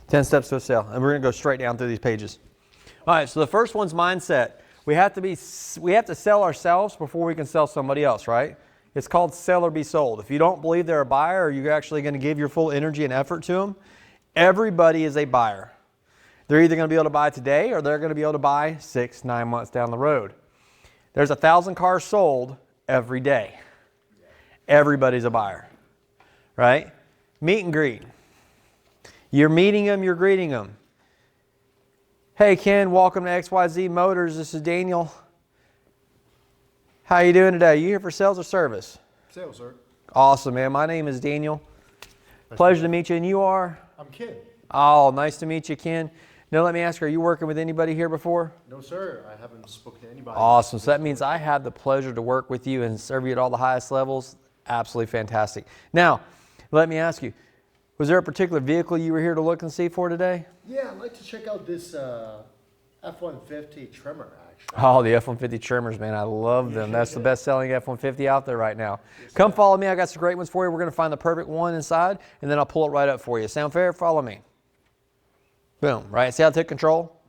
10 steps to a sale. And we're going to go straight down through these pages. All right, so the first one's mindset. We have to sell ourselves before we can sell somebody else, right? It's called sell or be sold. If you don't believe they're a buyer, or you're actually going to give your full energy and effort to them, everybody is a buyer. They're either going to be able to buy today or they're going to be able to buy 6-9 months down the road. There's 1,000 cars sold every day. Everybody's a buyer, right? Meet and greet. You're meeting them, you're greeting them. Hey Ken, welcome to XYZ Motors. This is Daniel. How you doing today? You here for sales or service? Sales, sir. Awesome, man. My name is Daniel. Pleasure to meet you. And you are? I'm Ken. Oh, nice to meet you, Ken. Now let me ask you, are you working with anybody here before? No, sir. I haven't spoken to anybody. Awesome. So that means I have the pleasure to work with you and serve you at all the highest levels. Absolutely fantastic. Now, let me ask you, was there a particular vehicle you were here to look and see for today? Yeah, I'd like to check out this F-150 trimmer, actually. Oh, the F-150 trimmers, man. I love them. That's the best-selling F-150 out there right now. Come follow me. I got some great ones for you. We're going to find the perfect one inside, and then I'll pull it right up for you. Sound fair? Follow me. Boom. Right? See how to take control?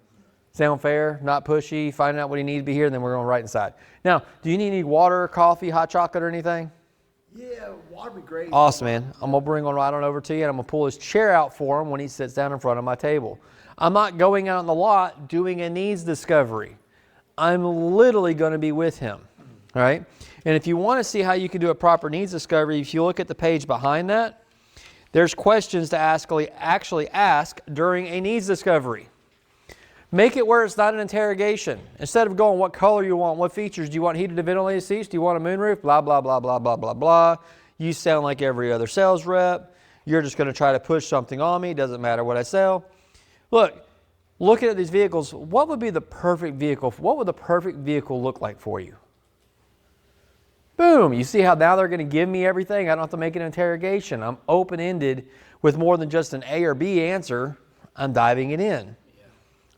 Sound fair? Not pushy? Finding out what you need to be here, and then we're going right inside. Now, do you need any water, coffee, hot chocolate, or anything? Yeah, water would be great. Awesome, man. I'm going to bring one right on over to you, and I'm going to pull his chair out for him when he sits down in front of my table. I'm not going out in the lot doing a needs discovery. I'm literally going to be with him, all right? And if you want to see how you can do a proper needs discovery, if you look at the page behind that, there's questions to actually ask during a needs discovery. Make it where it's not an interrogation. Instead of going, what color you want, what features, do you want heated and ventilated seats, do you want a moonroof, blah, blah, blah, blah, blah, blah, blah. You sound like every other sales rep. You're just going to try to push something on me. Doesn't matter what I sell. Look, looking at these vehicles, what would be the perfect vehicle? What would the perfect vehicle look like for you? Boom. You see how now they're going to give me everything? I don't have to make an interrogation. I'm open-ended with more than just an A or B answer. I'm diving it in.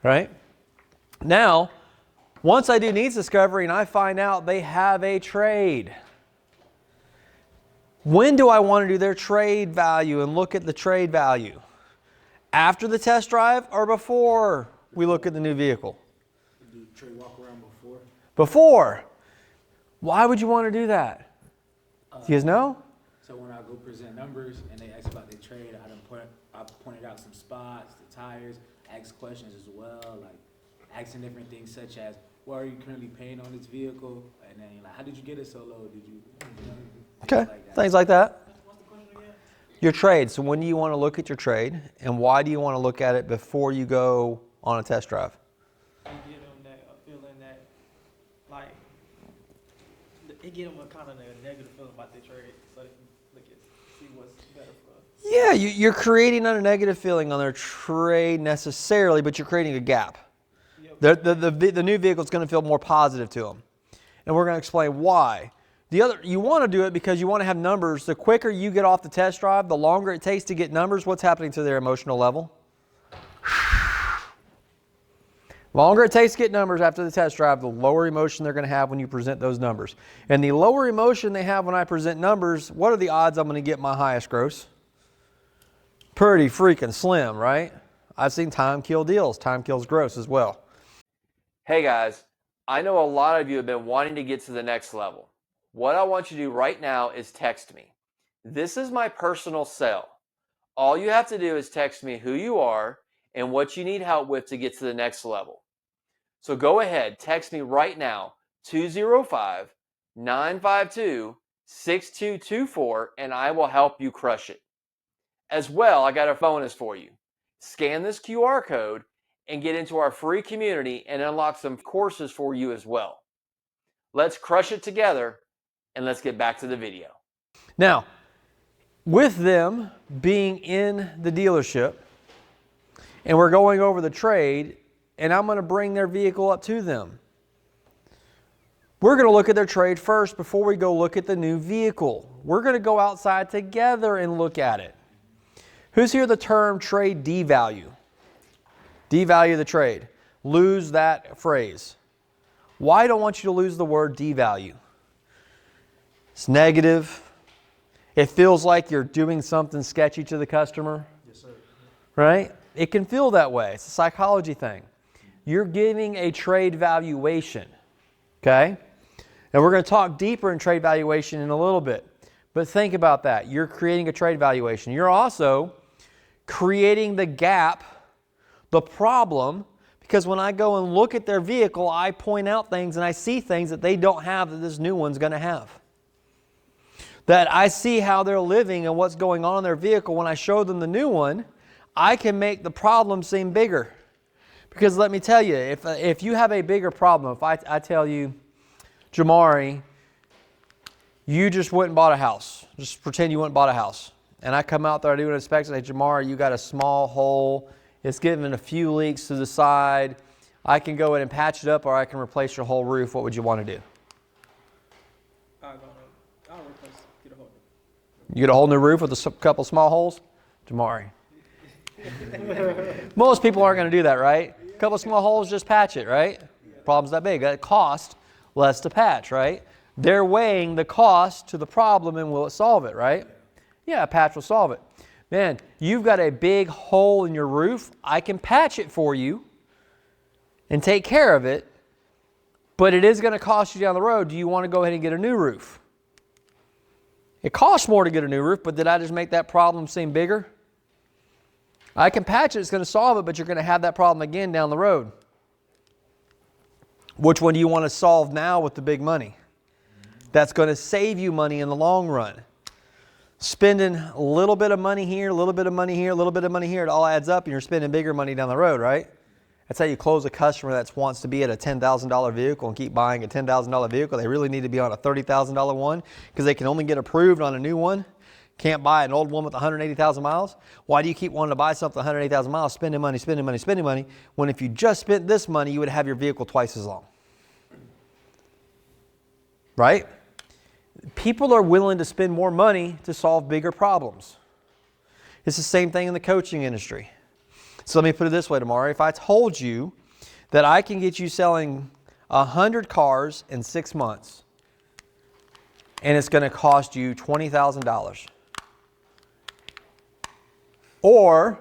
Right? Now, once I do needs discovery and I find out they have a trade, when do I want to do their trade value and look at the trade value? After the test drive or before we look at the new vehicle? Do trade walk around before? Before. Why would you want to do that? Do you guys know? So when I go present numbers and they ask about their trade, I pointed out some spots, the tires, ask questions as well, like asking different things such as, what are you currently paying on this vehicle? And then like, how did you get it so low? Did you Okay, things like that. What's the question again? Your trade. So when do you want to look at your trade, and why do you want to look at it before you go on a test drive? You get them that feeling that, like, it get them a kind of a negative feeling about their trade, so they can look at see what's better for us. Yeah, you're creating not a negative feeling on their trade necessarily, but you're creating a gap. Yep. The new vehicle is going to feel more positive to them. And we're going to explain why. You want to do it because you want to have numbers. The quicker you get off the test drive, the longer it takes to get numbers, what's happening to their emotional level? Longer it takes to get numbers after the test drive, the lower emotion they're going to have when you present those numbers. And the lower emotion they have when I present numbers, what are the odds I'm going to get my highest gross? Pretty freaking slim, right? I've seen time kill deals. Time kills gross as well. Hey guys, I know a lot of you have been wanting to get to the next level. What I want you to do right now is text me. This is my personal cell. All you have to do is text me who you are and what you need help with to get to the next level. So go ahead, text me right now, 205-952-6224, and I will help you crush it. As well, I got a bonus for you. Scan this QR code and get into our free community and unlock some courses for you as well. Let's crush it together and let's get back to the video. Now, with them being in the dealership and we're going over the trade and I'm going to bring their vehicle up to them. We're going to look at their trade first before we go look at the new vehicle. We're going to go outside together and look at it. Who's here the term trade devalue? Devalue the trade. Lose that phrase. Why don't I want you to lose the word devalue? It's negative. It feels like you're doing something sketchy to the customer. Yes, sir. Right? It can feel that way. It's a psychology thing. You're giving a trade valuation, okay? And we're going to talk deeper in trade valuation in a little bit. But think about that. You're creating a trade valuation. You're also creating the gap, the problem, because when I go and look at their vehicle, I point out things and I see things that they don't have that this new one's going to have. That I see how they're living and what's going on in their vehicle. When I show them the new one, I can make the problem seem bigger. Because let me tell you, if you have a bigger problem, if I tell you, Jamari, you just went and bought a house. Just pretend you went and bought a house. And I come out there, I do an inspection, I say, Jamari, you got a small hole. It's giving a few leaks to the side. I can go in and patch it up, or I can replace your whole roof. What would you want to do? I'll replace, get a whole new. You get a whole new roof with a couple small holes? Jamari. Most people aren't going to do that, right? A couple small holes, just patch it, right? Problem's that big. That cost less to patch, right? They're weighing the cost to the problem and will it solve it, right? Yeah, a patch will solve it. Man, you've got a big hole in your roof. I can patch it for you and take care of it, but it is going to cost you down the road. Do you want to go ahead and get a new roof? It costs more to get a new roof, but did I just make that problem seem bigger? I can patch it, it's going to solve it, but you're going to have that problem again down the road. Which one do you want to solve now with the big money? That's going to save you money in the long run. Spending a little bit of money here, a little bit of money here, a little bit of money here, it all adds up and you're spending bigger money down the road, right? That's how you close a customer that wants to be at a $10,000 vehicle and keep buying a $10,000 vehicle. They really need to be on a $30,000 one because they can only get approved on a new one. Can't buy an old one with 180,000 miles. Why do you keep wanting to buy something 180,000 miles, spending money, when if you just spent this money, you would have your vehicle twice as long? Right? People are willing to spend more money to solve bigger problems. It's the same thing in the coaching industry. So let me put it this way, Tamara. If I told you that I can get you selling 100 cars in 6 months and it's going to cost you $20,000. Or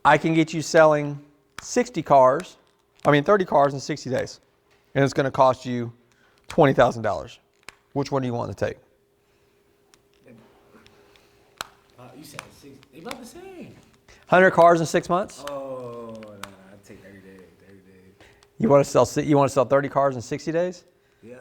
I can get you selling 30 cars in 60 days and it's going to cost you $20,000. Which one do you want to take? You said 6. They about the same. 100 cars in 6 months? Oh, no, I'd take 30 days. 30 days. You want to sell 30 cars in 60 days? Yeah.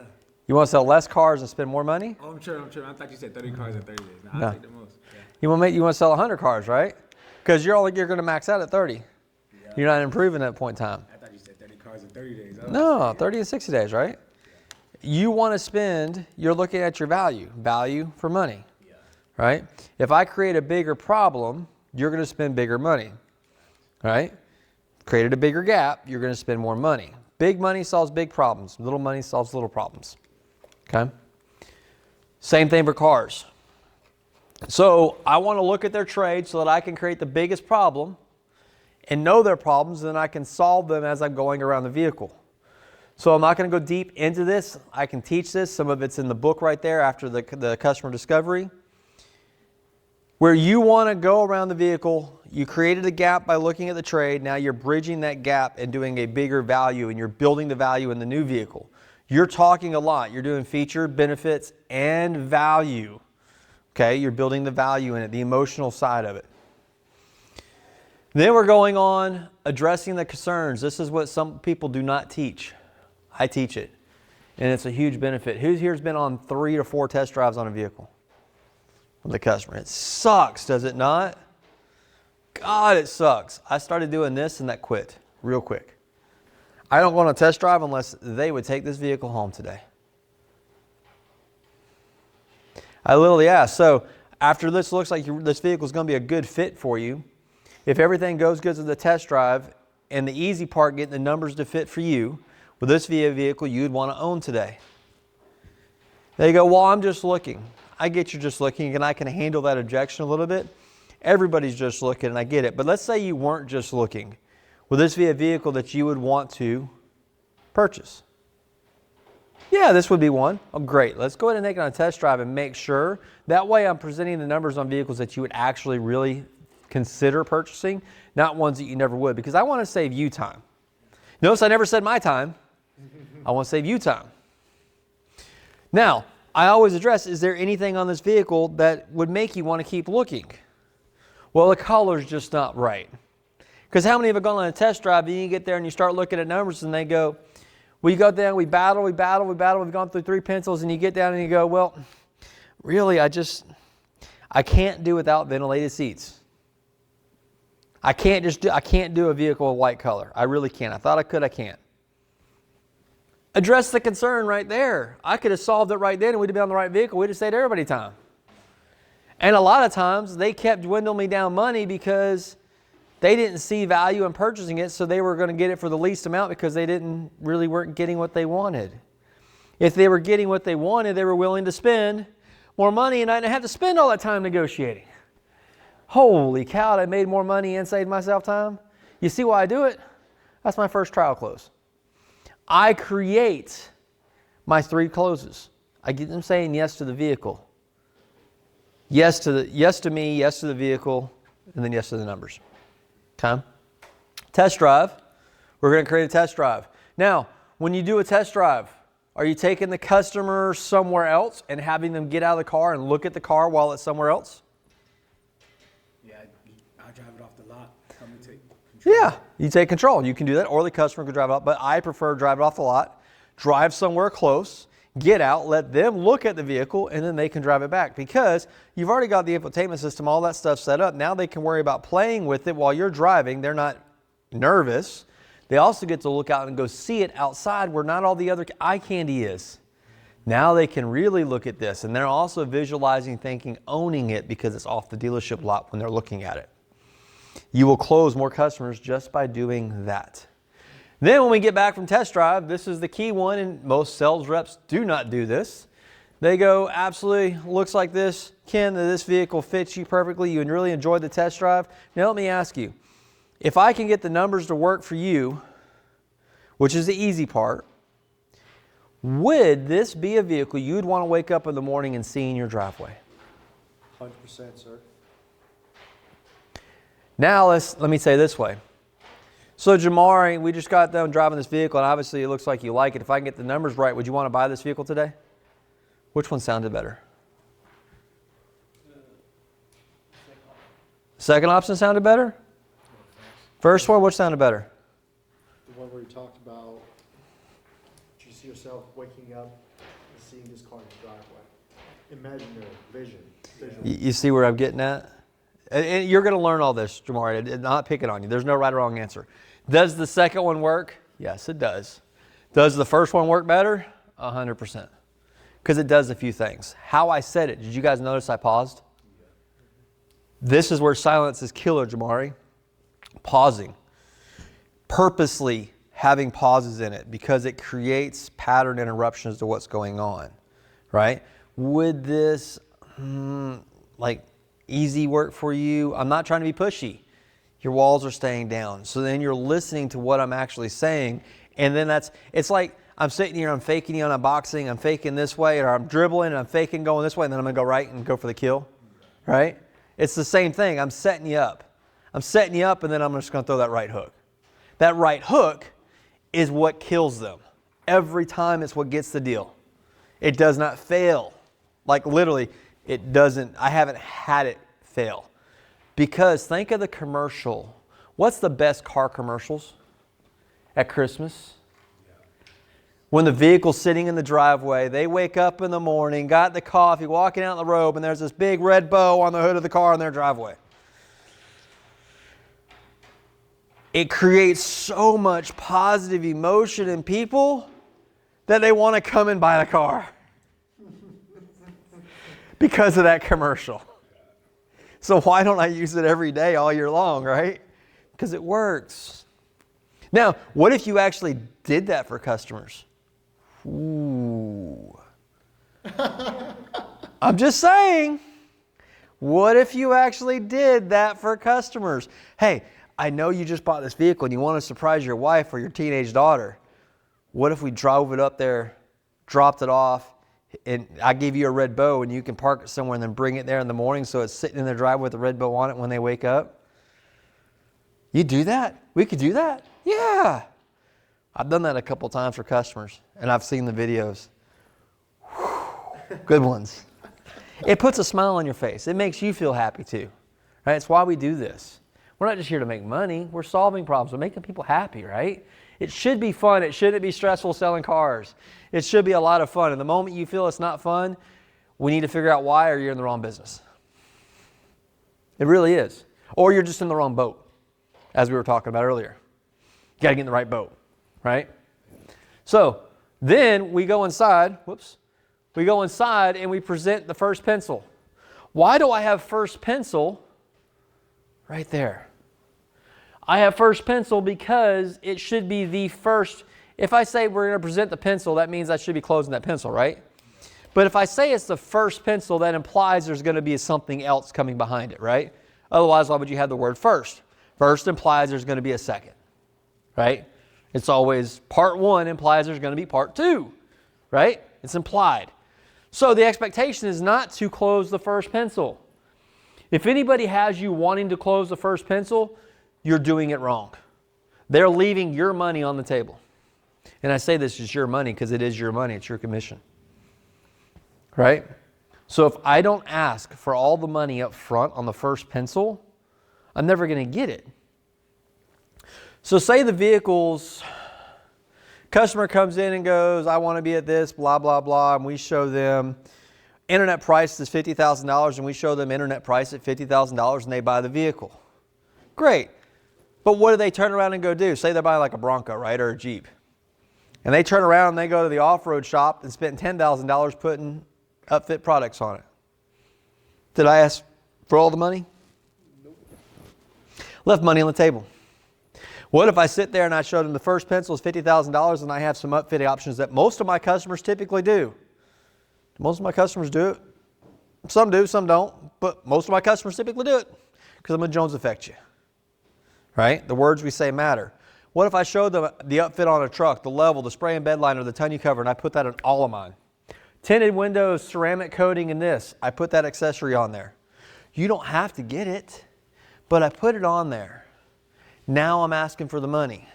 You want to sell less cars and spend more money? Oh, I'm sure. I thought you said 30 cars in 30 days. No, No. I'll take the most. Yeah. You want to sell 100 cars, right? Because you're going to max out at 30. Yeah. You're not improving at that point in time. I thought you said 30 cars in 30 days. No, 30 and 60 days, right? You want to spend, you're looking at your value for money, right? If I create a bigger problem, you're going to spend bigger money, right? Created a bigger gap, you're going to spend more money. Big money solves big problems. Little money solves little problems, okay? Same thing for cars. So I want to look at their trade so that I can create the biggest problem and know their problems, and I can solve them as I'm going around the vehicle. So I'm not going to go deep into this. I can teach this. Some of it's in the book right there after the customer discovery. Where you want to go around the vehicle, you created a gap by looking at the trade. Now you're bridging that gap and doing a bigger value, and you're building the value in the new vehicle. You're talking a lot. You're doing feature, benefits, and value. Okay, you're building the value in it, the emotional side of it. Then we're going on addressing the concerns. This is what some people do not teach. I teach it, and it's a huge benefit. Who here's been on 3 or 4 test drives on a vehicle with the customer? It sucks, does it not? God, it sucks. I started doing this and that quit real quick. I don't go on a test drive unless they would take this vehicle home today. I literally asked, so after this looks like this vehicle is going to be a good fit for you, if everything goes good to the test drive and the easy part getting the numbers to fit for you, will this be a vehicle you'd want to own today? They go, well, I'm just looking. I get you're just looking, and I can handle that objection a little bit. Everybody's just looking, and I get it. But let's say you weren't just looking. Will this be a vehicle that you would want to purchase? Yeah, this would be one. Oh, great. Let's go ahead and take it on a test drive and make sure. That way I'm presenting the numbers on vehicles that you would actually really consider purchasing, not ones that you never would, because I want to save you time. Notice I never said my time. I want to save you time. Now, I always address, is there anything on this vehicle that would make you want to keep looking? Well, the color's just not right. Because how many have gone on a test drive and you get there and you start looking at numbers and they go, we go down, we battle, we've gone through 3 pencils, and you get down and you go, well, really, I can't do without ventilated seats. I can't do a vehicle of white color. I really can't. I thought I could, I can't. Address the concern right there. I could have solved it right then and we'd have been on the right vehicle. We'd have saved everybody time. And a lot of times they kept dwindling me down money because they didn't see value in purchasing it, so they were going to get it for the least amount because they weren't getting what they wanted. If they were getting what they wanted, they were willing to spend more money, and I didn't have to spend all that time negotiating. Holy cow, I made more money and saved myself time. You see why I do it? That's my first trial close. I create my 3 closes. I get them saying yes to the vehicle. Yes to me, yes to the vehicle, and then yes to the numbers. Okay? Test drive. We're going to create a test drive. Now, when you do a test drive, are you taking the customer somewhere else and having them get out of the car and look at the car while it's somewhere else? Yeah, I drive it off the lot. Come and take control. Yeah, you take control. You can do that, or the customer can drive it off, but I prefer drive it off the lot, drive somewhere close, get out, let them look at the vehicle, and then they can drive it back, because you've already got the infotainment system, all that stuff set up. Now they can worry about playing with it while you're driving. They're not nervous. They also get to look out and go see it outside where not all the other eye candy is. Now they can really look at this, and they're also visualizing, thinking, owning it because it's off the dealership lot when they're looking at it. You will close more customers just by doing that. Then when we get back from test drive, this is the key one, and most sales reps do not do this. They go, absolutely, looks like this. Ken, this vehicle fits you perfectly. You really enjoyed the test drive. Now let me ask you, if I can get the numbers to work for you, which is the easy part, would this be a vehicle you'd want to wake up in the morning and see in your driveway? 100%, sir. Now let me say this way. So Jamari, we just got done driving this vehicle, and obviously it looks like you like it. If I can get the numbers right, would you want to buy this vehicle today? Which one sounded better? Second option sounded better? First one, which sounded better? The one where you talked about, do you see yourself waking up and seeing this car in the driveway? Imaginary, vision. Visual. You see where I'm getting at? And you're going to learn all this, Jamari. I'm not picking on you. There's no right or wrong answer. Does the second one work? Yes, it does. Does the first one work better? 100%. Because it does a few things. How I said it, did you guys notice I paused? This is where silence is killer, Jamari. Pausing. Purposely having pauses in it because it creates pattern interruptions to what's going on, right? Would this easy work for you? I'm not trying to be pushy. Your walls are staying down. So then you're listening to what I'm actually saying. And then it's like I'm sitting here, I'm faking you on a boxing, I'm faking this way, or I'm dribbling and I'm faking going this way, and then I'm going to go right and go for the kill, right? It's the same thing. I'm setting you up. I'm setting you up, and then I'm just going to throw that right hook. That right hook is what kills them. Every time it's what gets the deal. It does not fail. Like literally, it doesn't. I haven't had it fail. Because think of the commercial. What's the best car commercials at Christmas? When the vehicle's sitting in the driveway, they wake up in the morning, got the coffee, walking out in the robe, and there's this big red bow on the hood of the car in their driveway. It creates so much positive emotion in people that they want to come and buy the car because of that commercial. So why don't I use it every day all year long, right? Because it works. Now, what if you actually did that for customers? Ooh. I'm just saying. What if you actually did that for customers? Hey, I know you just bought this vehicle and you want to surprise your wife or your teenage daughter. What if we drove it up there, dropped it off, and I give you a red bow and you can park it somewhere and then bring it there in the morning so it's sitting in their driveway with a red bow on it when they wake up? You do that? We could do that? Yeah. I've done that a couple times for customers, and I've seen the videos. Whew, good ones. It puts a smile on your face. It makes you feel happy too. Right? It's why we do this. We're not just here to make money. We're solving problems. We're making people happy, right? It should be fun. It shouldn't be stressful selling cars. It should be a lot of fun. And the moment you feel it's not fun, we need to figure out why, or you're in the wrong business. It really is. Or you're just in the wrong boat, as we were talking about earlier. You got to get in the right boat, right? So then we go inside. We go inside and we present the first pencil. Why do I have first pencil right there? I have first pencil because it should be the first. If I say we're going to present the pencil, that means I should be closing that pencil, right? But if I say it's the first pencil, that implies there's going to be something else coming behind it, right? Otherwise, why would you have the word first? First implies there's going to be a second, right? It's always part one implies there's going to be part two, right? It's implied. So the expectation is not to close the first pencil. If anybody has you wanting to close the first pencil, you're doing it wrong. They're leaving your money on the table. And I say this is your money because it is your money. It's your commission. Right? So if I don't ask for all the money up front on the first pencil, I'm never going to get it. So say the vehicle's customer comes in and goes, I want to be at this, blah, blah, blah, and we show them internet price is $50,000 and we show them internet price at $50,000 and they buy the vehicle. Great. But what do they turn around and go do? Say they're buying like a Bronco, right, or a Jeep. And they turn around and they go to the off-road shop and spend $10,000 putting upfit products on it. Did I ask for all the money? Nope. Left money on the table. What if I sit there and I showed them the first pencil is $50,000 and I have some upfit options that most of my customers typically do? Most of my customers do it. Some do, some don't. But most of my customers typically do it because I'm going to Jones affect you. Right? The words we say matter. What if I showed them the upfit on a truck, the level, the spray and bed liner, the tonneau cover, and I put that on all of mine? Tinted windows, ceramic coating, and this. I put that accessory on there. You don't have to get it, but I put it on there. Now I'm asking for the money.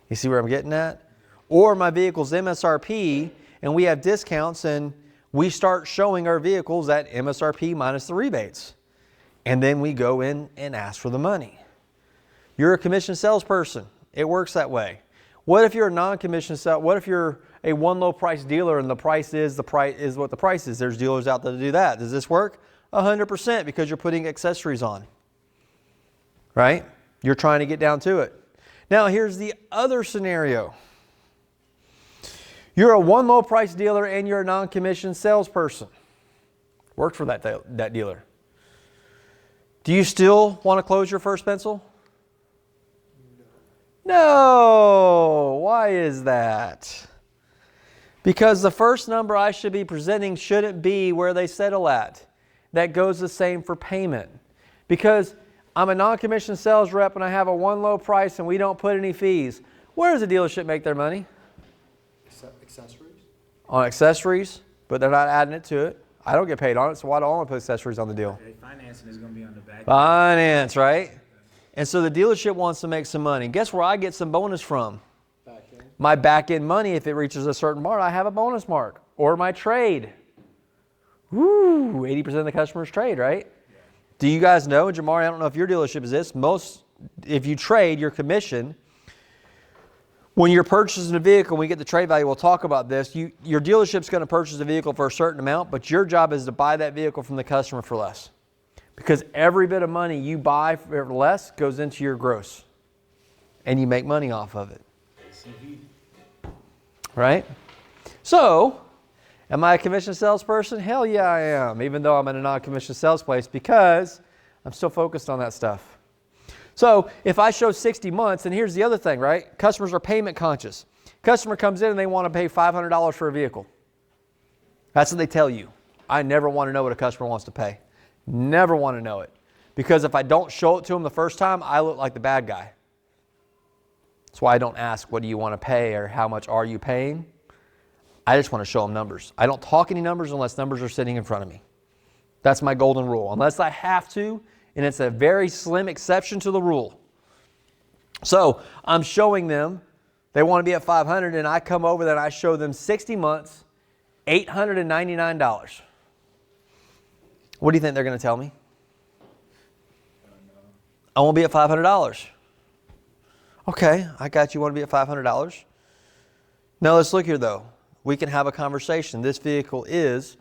You see where I'm getting at? Or my vehicle's MSRP, and we have discounts, and we start showing our vehicles at MSRP minus the rebates. And then we go in and ask for the money. You're a commission salesperson. It works that way. What if you're a non-commission sales? What if you're a one low price dealer and the price is what the price is? There's dealers out there to do that. Does this work? 100% because you're putting accessories on. Right? You're trying to get down to it. Now here's the other scenario. You're a one low price dealer and you're a non-commission salesperson. Worked for that dealer. Do you still want to close your first pencil? No. Why is that? Because the first number I should be presenting shouldn't be where they settle at. That goes the same for payment. Because I'm a non-commissioned sales rep and I have a one low price and we don't put any fees. Where does the dealership make their money? Accessories? On accessories, but they're not adding it to it. I don't get paid on it, so why do I want to put accessories on the deal? Financing is going to be on the back. Finance, right? And so the dealership wants to make some money. Guess where I get some bonus from? Back end. My back end money, if it reaches a certain mark, I have a bonus mark. Or my trade. Woo, 80% of the customers trade, right? Yeah. Do you guys know, Jamari, I don't know if your dealership is this, if you trade your commission, when you're purchasing a vehicle, when we get the trade value, we'll talk about this, your dealership's going to purchase a vehicle for a certain amount, but your job is to buy that vehicle from the customer for less. Because every bit of money you buy for less goes into your gross. And you make money off of it. Right? So, am I a commission salesperson? Hell yeah, I am. Even though I'm in a non-commissioned sales place because I'm still focused on that stuff. So, if I show 60 months, and here's the other thing, right? Customers are payment conscious. Customer comes in and they want to pay $500 for a vehicle. That's what they tell you. I never want to know what a customer wants to pay. Never want to know it. Because if I don't show it to them the first time, I look like the bad guy. That's why I don't ask, what do you want to pay or how much are you paying? I just want to show them numbers. I don't talk any numbers unless numbers are sitting in front of me. That's my golden rule. Unless I have to, and it's a very slim exception to the rule. So I'm showing them, they want to be at 500, and I come over there and I show them 60 months, $899. What do you think they're going to tell me? I want to be at $500. Okay, I got you. Want to be at $500? Now let's look here though. We can have a conversation. This is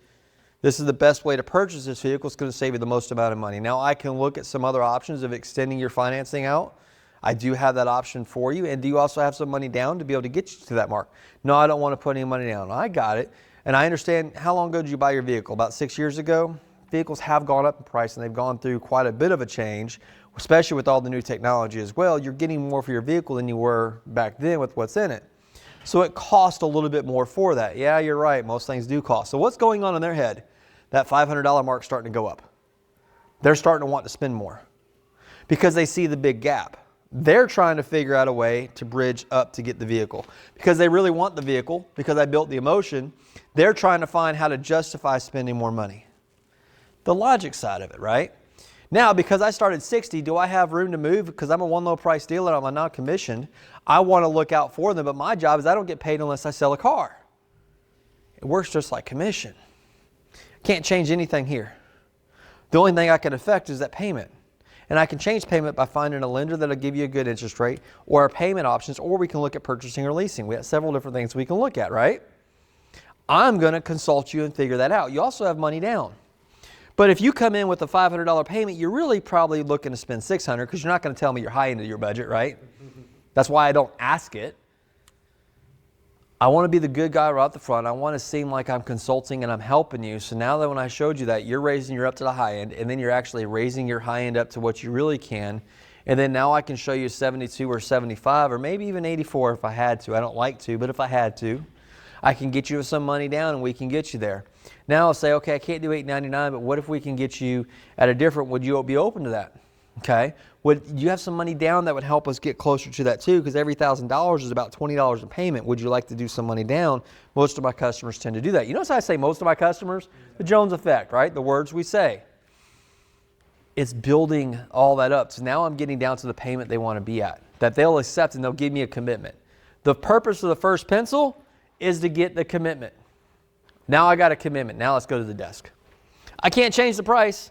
the best way to purchase this vehicle. It's going to save you the most amount of money. Now I can look at some other options of extending your financing out. I do have that option for you. And do you also have some money down to be able to get you to that mark? No, I don't want to put any money down. I got it. And I understand, how long ago did you buy your vehicle? About 6 years ago? Vehicles have gone up in price and they've gone through quite a bit of a change, especially with all the new technology as well. You're getting more for your vehicle than you were back then with what's in it. So it cost a little bit more for that. Yeah, you're right. Most things do cost. So what's going on in their head? That $500 mark's starting to go up. They're starting to want to spend more because they see the big gap. They're trying to figure out a way to bridge up to get the vehicle because they really want the vehicle, because I built the emotion. They're trying to find how to justify spending more money. The logic side of it, right? Now, because I started 60, do I have room to move? Because I'm a one low price dealer, I'm not commissioned. I want to look out for them, but my job is I don't get paid unless I sell a car. It works just like commission. Can't change anything here. The only thing I can affect is that payment. And I can change payment by finding a lender that'll give you a good interest rate, or our payment options, or we can look at purchasing or leasing. We have several different things we can look at, right? I'm going to consult you and figure that out. You also have money down. But if you come in with a $500 payment, you're really probably looking to spend $600 because you're not going to tell me you're high into your budget, right? That's why I don't ask it. I want to be the good guy right up the front. I want to seem like I'm consulting and I'm helping you. So now that when I showed you that, you're raising your up to the high end, and then you're actually raising your high end up to what you really can. And then now I can show you 72 or 75 or maybe even 84 if I had to. I don't like to, but if I had to, I can get you some money down and we can get you there. Now I'll say, okay, I can't do $899, but what if we can get you at a different, would you be open to that? Okay. Would you have some money down that would help us get closer to that too? Because every $1,000 is about $20 in payment. Would you like to do some money down? Most of my customers tend to do that. You notice I say most of my customers? The Jones effect, right? The words we say. It's building all that up. So now I'm getting down to the payment they want to be at, that they'll accept and they'll give me a commitment. The purpose of the first pencil is to get the commitment. Now I got a commitment. Now let's go to the desk. I can't change the price,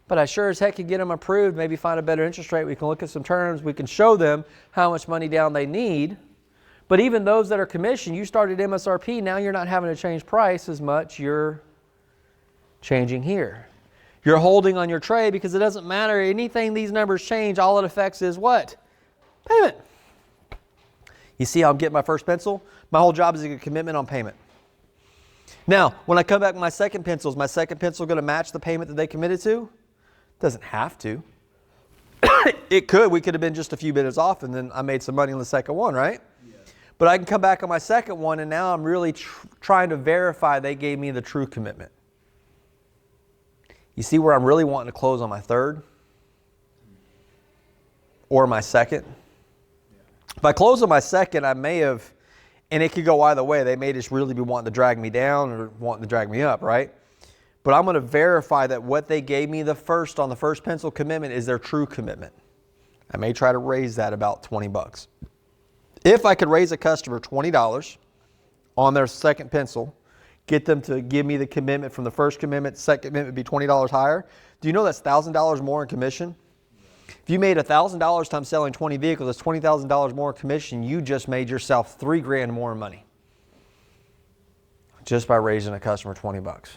but I sure as heck can get them approved, maybe find a better interest rate. We can look at some terms. We can show them how much money down they need. But even those that are commissioned, you started MSRP, now you're not having to change price as much. You're changing here. You're holding on your trade because it doesn't matter. Anything these numbers change, all it affects is what? Payment. You see how I'm getting my first pencil? My whole job is to get a commitment on payment. Now, when I come back with my second pencil, is my second pencil going to match the payment that they committed to? Doesn't have to. It could. We could have been just a few minutes off and then I made some money on the second one, right? Yeah. But I can come back on my second one and now I'm really trying to verify they gave me the true commitment. You see where I'm really wanting to close on my third or my second? Yeah. If I close on my second, I may have, and it could go either way. They may just really be wanting to drag me down or wanting to drag me up, right? But I'm going to verify that what they gave me the first on the first pencil commitment is their true commitment. I may try to raise that about 20 bucks. If I could raise a customer $20 on their second pencil, get them to give me the commitment from the first commitment, second commitment would be $20 higher. Do you know that's $1,000 more in commission? If you made $1,000 times selling 20 vehicles, that's $20,000 more in commission. You just made yourself $3,000 more in money just by raising a customer 20 bucks.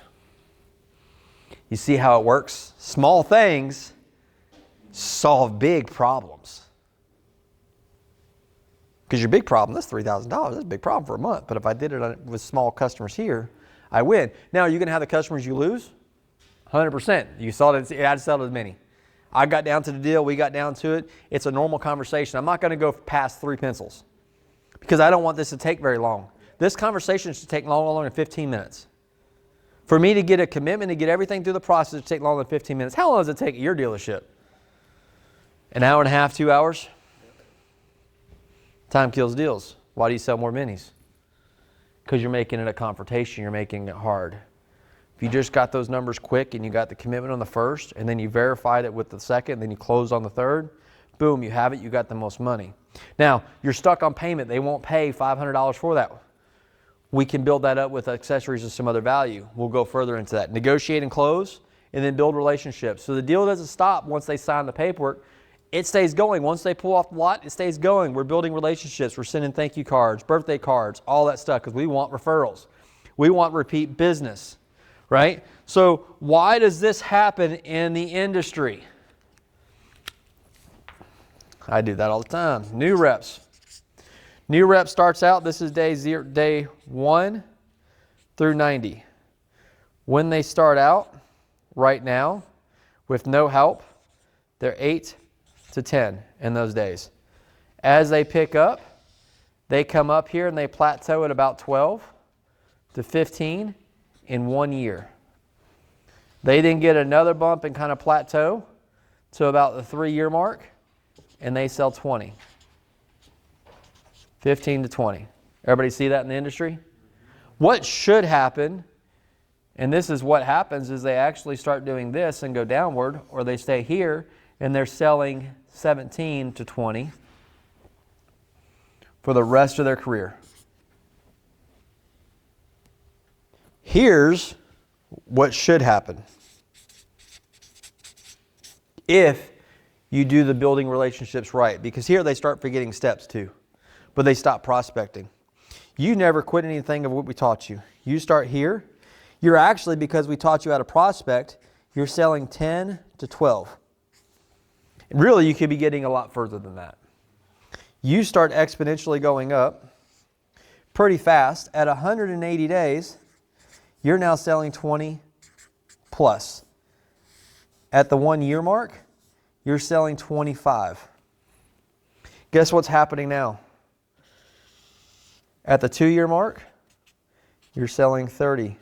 You see how it works? Small things solve big problems. Because your big problem, that's $3,000. That's a big problem for a month. But if I did it with small customers here, I win. Now, are you going to have the customers you lose? 100%. You saw that I had to sell as many. I got down to the deal. We got down to it. It's a normal conversation. I'm not going to go past 3 pencils because I don't want this to take very long. This conversation should take no longer than 15 minutes. For me to get a commitment to get everything through the process to take longer than 15 minutes. How long does it take at your dealership? An hour and a half, 2 hours? Time kills deals. Why do you sell more minis? Because you're making it a confrontation. You're making it hard. If you just got those numbers quick and you got the commitment on the first and then you verified it with the second, then you closed on the third, Boom, you have it, you got the most money. Now, you're stuck on payment. They won't pay $500 for that. We can build that up with accessories and some other value. We'll go further into that. Negotiate and close, and then build relationships. So the deal doesn't stop once they sign the paperwork. It stays going. Once they pull off the lot, it stays going. We're building relationships. We're sending thank you cards, birthday cards, all that stuff, because we want referrals. We want repeat business, right? So why does this happen in the industry? I do that all the time. New reps. New rep starts out, this is day 1 through 90. When they start out, right now, with no help, they're 8 to 10 in those days. As they pick up, they come up here and they plateau at about 12 to 15 in 1 year. They then get another bump and kind of plateau to about the 3-year mark, and they sell 20. 15 to 20. Everybody see that in the industry? What should happen, and this is what happens, is they actually start doing this and go downward, or they stay here and they're selling 17 to 20 for the rest of their career. Here's what should happen if you do the building relationships right, because here they start forgetting steps too. But they stop prospecting. You never quit anything of what we taught you. You start here. You're actually, because we taught you how to prospect, you're selling 10 to 12. And really, you could be getting a lot further than that. You start exponentially going up pretty fast. At 180 days, you're now selling 20 plus. At the 1 year mark, you're selling 25. Guess what's happening now? At the 2 year mark, you're selling 30.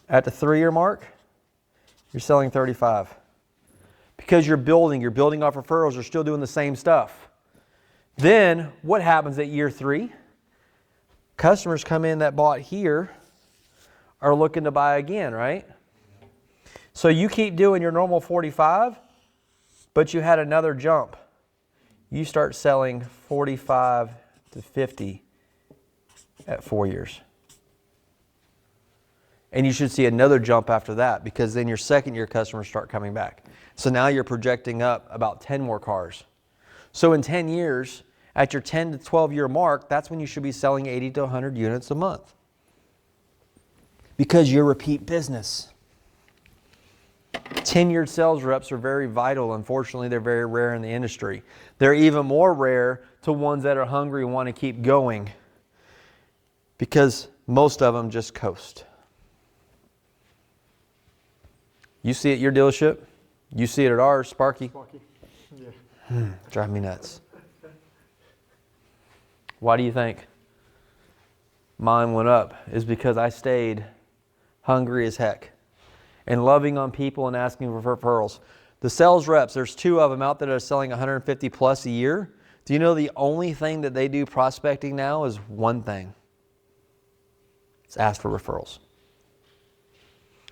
At the 3 year mark, you're selling 35. Because you're building off referrals, you're still doing the same stuff. Then what happens at year 3? Customers come in that bought here are looking to buy again, right? So you keep doing your normal 45, but you had another jump. You start selling 45 to 50 at 4 years. And you should see another jump after that, because then your second year customers start coming back. So now you're projecting up about 10 more cars. So in 10 years, at your 10 to 12 year mark, that's when you should be selling 80 to 100 units a month. Because you're repeat business. Tenured sales reps are very vital. Unfortunately, they're very rare in the industry. They're even more rare to ones that are hungry and want to keep going, because most of them just coast. You see it at your dealership? You see it at ours, Sparky? Sparky. Yeah. Drive me nuts. Why do you think mine went up? Is because I stayed hungry as heck and loving on people and asking for referrals. The sales reps, there's 2 of them out there that are selling 150 plus a year. Do you know the only thing that they do prospecting now is one thing? It's ask for referrals.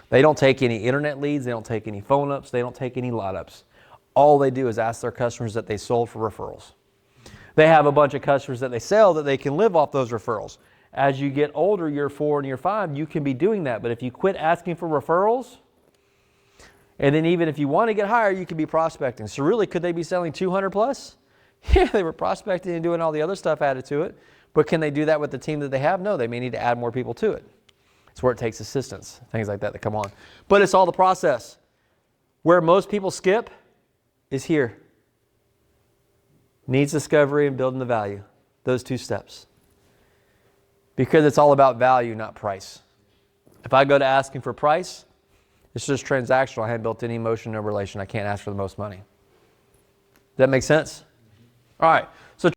They don't take any internet leads. They don't take any phone ups. They don't take any lot ups. All they do is ask their customers that they sold for referrals. They have a bunch of customers that they sell that they can live off those referrals. As you get older, year 4 and year 5, you can be doing that. But if you quit asking for referrals, and then even if you want to get higher, you could be prospecting. So really, could they be selling 200 plus? Yeah, they were prospecting and doing all the other stuff added to it. But can they do that with the team that they have? No, they may need to add more people to it. It's where it takes assistants, things like that come on. But it's all the process. Where most people skip is here. Needs discovery and building the value. Those 2 steps. Because it's all about value, not price. If I go to asking for price, it's just transactional. I haven't built any emotion, no relation. I can't ask for the most money. Does that make sense? All right. So